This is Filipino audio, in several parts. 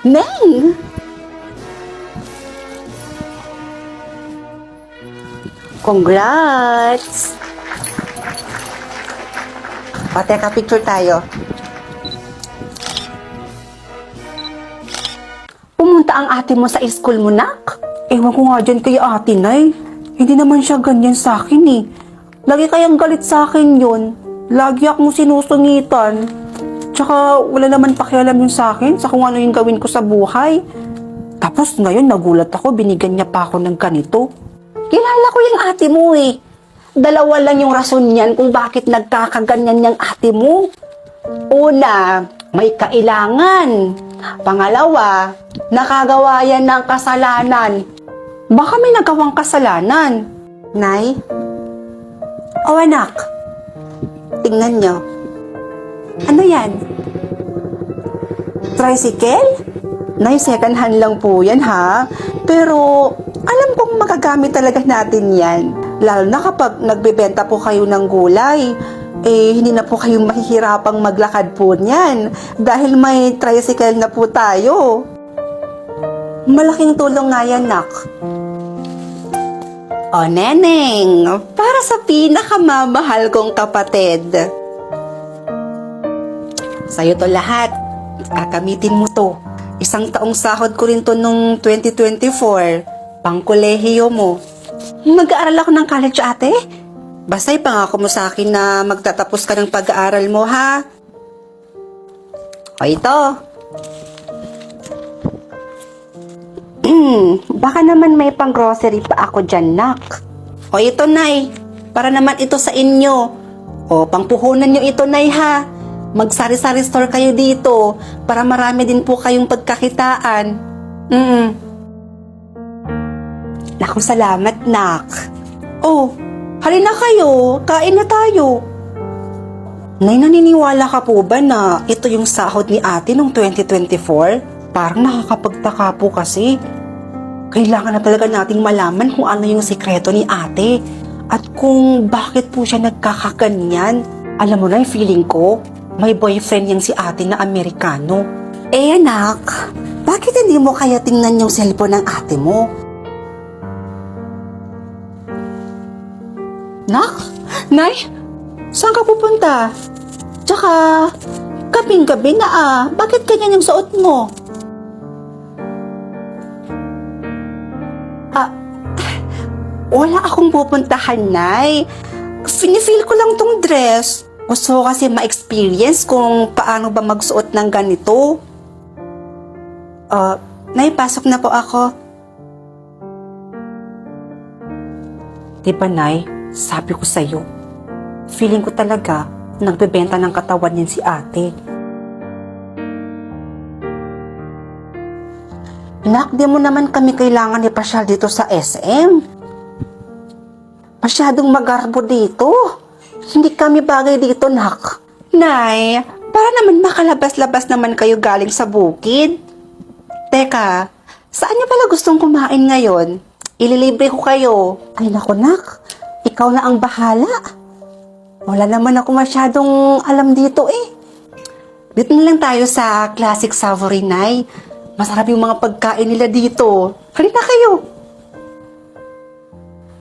Neng! Congrats! O, teka, picture tayo. Pumunta ang ate mo sa school mo, nak? Ewan ko nga dyan kay ate, Nay. Hindi naman siya ganyan sa akin eh. Lagi kayang galit sa akin yun. Lagi akong sinusungitan. Tsaka wala naman pakialam yun sa akin sa kung ano yung gawin ko sa buhay. Tapos ngayon nagulat ako, binigyan niya pa ako ng ganito. Kilala ko yung ate mo eh. Dalawa lang yung rason niyan kung bakit nagkakaganyan yung ate mo. Una, may kailangan. Pangalawa, nakagawa yan ng kasalanan. Baka may nagawang kasalanan. Nay? O anak, tingnan nyo. Ano yan? Tricycle? Nay, second hand lang po yan ha. Pero alam kong magagamit talaga natin yan. Lalo na kapag nagbebenta po kayo ng gulay. Hindi na po kayong mahihirapang maglakad po niyan. Dahil may tricycle na po tayo. Malaking tulong nga yan, nak. O, Neneng, para sa pinakamamahal kong kapatid. Sa'yo to lahat. Kakamitin mo to. 1 taong sahod ko rin to nung 2024. Pangkolehiyo mo. Mag-aaral ako ng college, ate. Basta ipangako mo sa akin na magtatapos ka ng pag-aaral mo, ha? O, ito. Baka naman may pang-grocery pa ako dyan, nak. O, ito, Nay. Para naman ito sa inyo. O, pangpuhunan nyo ito, Nay, ha? Mag-sari-sari store kayo dito para marami din po kayong pagkakitaan. Naku, salamat, nak. Oh, halina kayo. Kain na tayo. Nay, naniniwala ka po ba na ito yung sahod ni ate noong 2024? Parang nakakapagtaka po kasi. Kailangan na talaga nating malaman kung ano yung sikreto ni ate at kung bakit po siya nagkakaganyan. Alam mo na yung feeling ko, may boyfriend yang si ate na Amerikano. Anak, bakit hindi mo kaya tingnan yung cellphone ng ate mo? Nak? Nay? Saan ka pupunta? Tsaka, gabing-gabi na bakit ganyan yung suot mo? Wala akong pupuntahan, Nay. Feel ko lang tong dress. Gusto ko kasi ma-experience kung paano ba magsuot ng ganito. Nay, pasok na po ako. Diba, Nay? Sabi ko sa'yo, feeling ko talaga nagbebenta ng katawan niyan si ate. Nak, di mo naman kami kailangan ipasyal dito sa SM. Masyadong magarbo dito. Hindi kami bagay dito, nak. Nay, para naman makalabas-labas naman kayo galing sa bukid. Teka, saan niyo pala gustong kumain ngayon? Ililibre ko kayo. Ay naku, nak. Ikaw na ang bahala. Wala naman ako masyadong alam dito eh. Dito na lang tayo sa Classic Savory, Nay. Masarap yung mga pagkain nila dito. Halika kayo.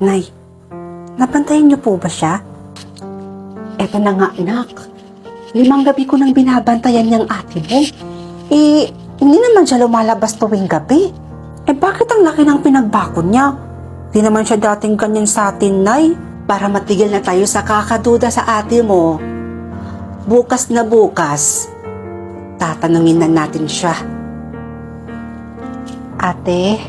Nay, napantayan niyo po ba siya? Eto na nga, anak. 5 gabi ko nang binabantayan niyang ate mo. Hindi naman siya lumalabas tuwing gabi. Bakit ang laki ng pinagbako niya? Di naman siya dating ganyan sa atin, Nay. Para matigil na tayo sa kakaduda sa ate mo. Bukas na bukas, tatanungin na natin siya. Ate?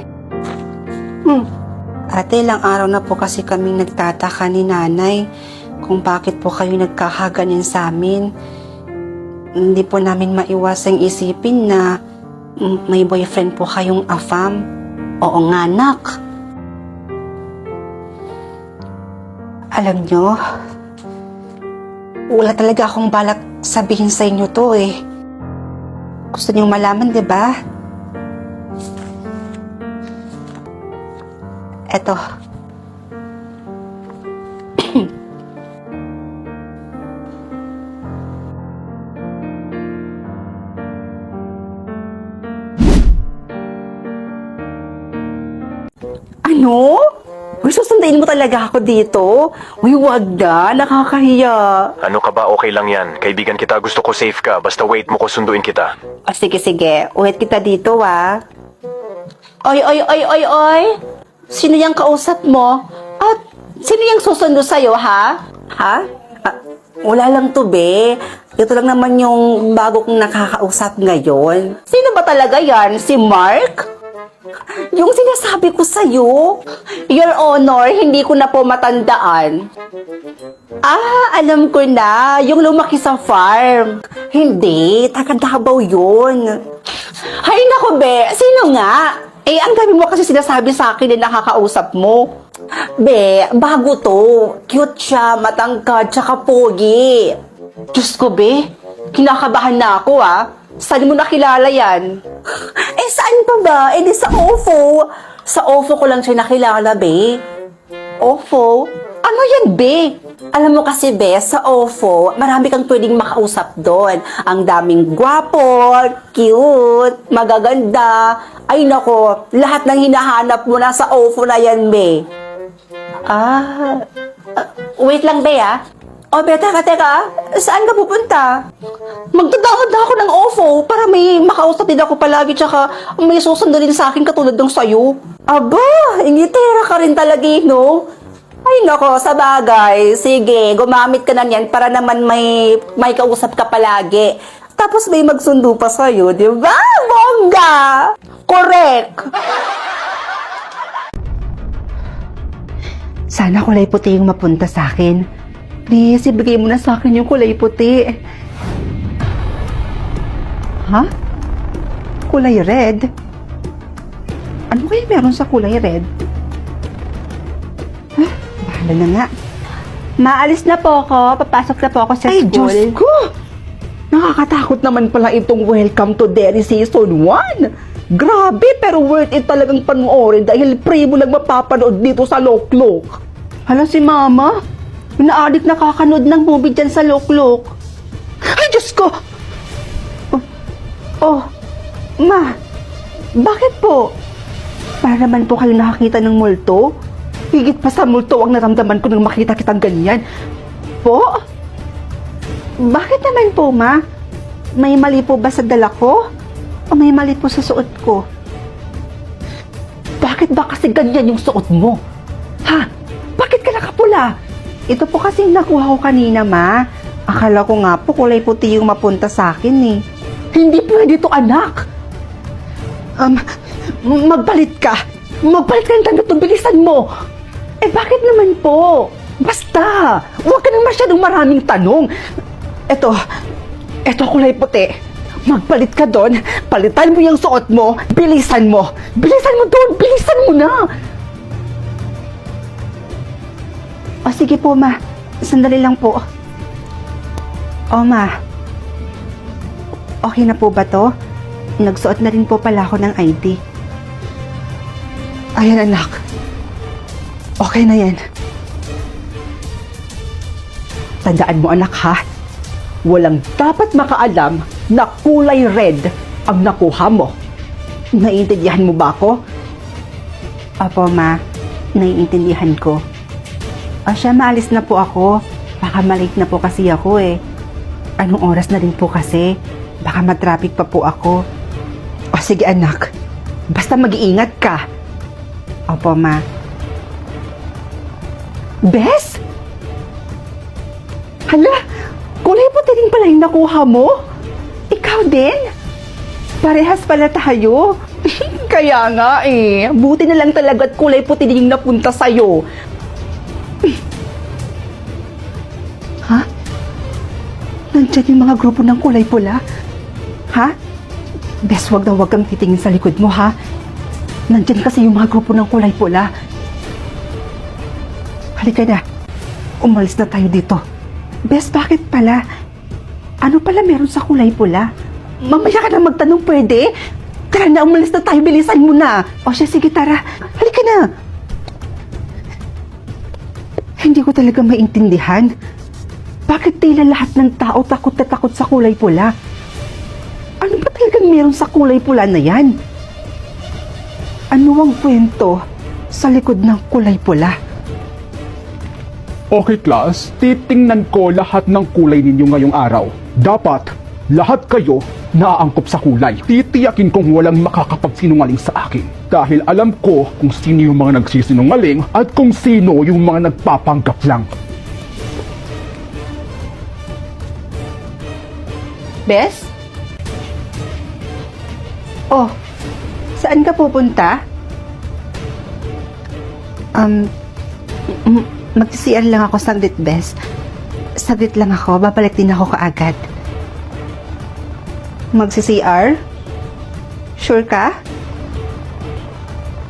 Ate, ilang araw na po kasi kaming nagtataka ni Nanay kung bakit po kayo nagkakaganyan sa amin. Hindi po namin maiwasang isipin na may boyfriend po kayong afam. Oo nga, nak. Alam nyo, wala talaga akong balak sabihin sa inyo to eh. Gusto niyong malaman, di ba? Eto. Ano? Uy, susundain mo talaga ako dito? Uy, wag na. Nakakahiya. Ano ka ba? Okay lang yan. Kaibigan kita, gusto ko safe ka. Basta wait mo ko sunduin kita. O, sige. Wait kita dito, Oy. Sino yung kausap mo? At sino yung susundo sa'yo, ha? Ha? Wala lang to, be. Ito lang naman yung bago kong nakakausap ngayon. Sino ba talaga yan? Si Mark? Yung sinasabi ko sa'yo, Your Honor, hindi ko na po matandaan. Alam ko na, yung lumaki sa farm. Hindi, taga Davao yun. Hay nako, be, sino nga? Ang dami mo kasi sinasabi sa akin na nakakausap mo. Be, bago to. Cute siya, matangkad, tsaka pogi. Diyos ko, be, kinakabahan na ako, Saan mo nakilala yan? Saan pa ba? Di sa OFO. Sa OFO ko lang siya nakilala, be. OFO? Ano yan, be? Alam mo kasi, be, sa OFO, marami kang pwedeng makausap doon. Ang daming gwapo, cute, magaganda. Ay, nako, lahat ng hinahanap mo na sa OFO na yan, be. Wait lang, be, O, be, teka. Saan ka pupunta? Magdadakad ako ng OFO para may makausap din ako palagi tsaka may susundo din sa akin katulad ng sayo. Aba, ingitera ka rin talaga, no? Ay, nako, sa bagay. Sige, gumamit ka na niyan para naman may kausap ka palagi. Tapos may magsundo pa sa'yo, di ba? Bongga! Correct! Sana kulay puti yung mapunta sa akin. Please, ibigay mo na sa akin yung kulay puti. Ha? Kulay red? Ano kaya meron sa kulay red? Bahala na nga. Maalis na po ako. Papasok na po ako sa school. Ay, Diyos ko! Nakakatakot naman pala itong Welcome to Derry Season 1. Grabe, pero worth it talagang panoorin dahil free mo lang mapapanood dito sa Loklok. Hala si Mama, na-addict nakakanood ng movie dyan sa Loklok. Ay, Diyos ko! Ma, bakit po? Para naman po kayo nakakita ng multo? Higit pa sa multo ang naramdaman ko nang makita kitang ganyan. Po? Bakit naman po, Ma? May mali po ba sa dala ko? O may mali po sa suot ko? Bakit ba kasi ganyan yung suot mo? Ha? Bakit ka nakapula? Ito po kasi nakuha ko kanina, Ma. Akala ko nga po kulay puti yung mapunta sa akin, eh. Hindi pwede to, anak. Magpalit ka. Magpalit ka ng damit, bilisan mo. Bakit naman po? Basta, huwag ka nang masyadong maraming tanong. Eto kulay puti. Magpalit ka doon, palitan mo yung suot mo, bilisan mo. Bilisan mo doon, bilisan mo na. O sige po, Ma. Sandali lang po. O, Ma. Okay na po ba to? Nagsuot na rin po pala ako ng ID. Ayan, anak. Okay na yan. Tandaan mo, anak, ha? Walang dapat makaalam na kulay red ang nakuha mo. Naiintindihan mo ba ako? Opo, Ma. Naiintindihan ko. O siya, maalis na po ako. Baka malate na po kasi ako, eh. Anong oras na rin po kasi? Baka matraffic pa po ako. O sige, anak. Basta mag-iingat ka. Opo, Ma. Bes? Hala, kulay puti rin pala yung nakuha mo? Ikaw din? Parehas pala tayo. Kaya nga, eh. Buti na lang talaga at kulay puti din yung napunta sa'yo. Ha? Nandyan yung mga grupo ng kulay pula? Ha? Bes, wag kang titingin sa likod mo, ha? Nandyan kasi yung mga grupo ng kulay pula. Halika na. Umalis na tayo dito. Bes, bakit pala? Ano pala meron sa kulay pula? Mamaya ka na magtanong, pwede? Tara na, umalis na tayo. Bilisan mo na. O siya, sige, tara. Halika na. Hindi ko talaga maintindihan. Bakit tila lahat ng tao takot na takot sa kulay pula? Ano ba talagang meron sa kulay pula na yan? Ano ang kwento sa likod ng kulay pula. Okay, class. Titingnan ko lahat ng kulay ninyo ngayong araw. Dapat, lahat kayo naaangkop sa kulay. Titiyakin kong walang makakapagsinungaling sa akin. Dahil alam ko kung sino yung mga nagsisinungaling at kung sino yung mga nagpapanggap lang. Bes? Oh, saan ka pupunta? Mag-CR lang ako saglit, Bes. Saglit lang ako, babalik din ako kaagad. Mag-CR? Sure ka?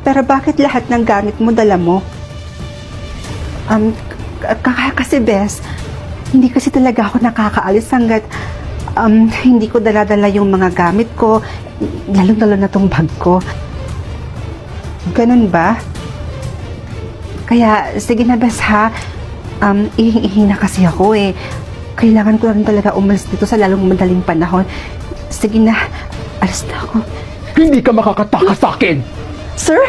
Pero bakit lahat ng gamit mo dala mo? Kasi Bes, hindi kasi talaga ako nakakaalis hanggat hindi ko dala-dala yung mga gamit ko, lalong-lalo na tong bag ko. Ganun ba? Kaya, sige na Bes ha, ihing-ihi na kasi ako eh. Kailangan ko rin talaga umalis dito sa lalong madaling panahon. Sige na, alis na ako. Hindi ka makakatakas sa akin! Sir?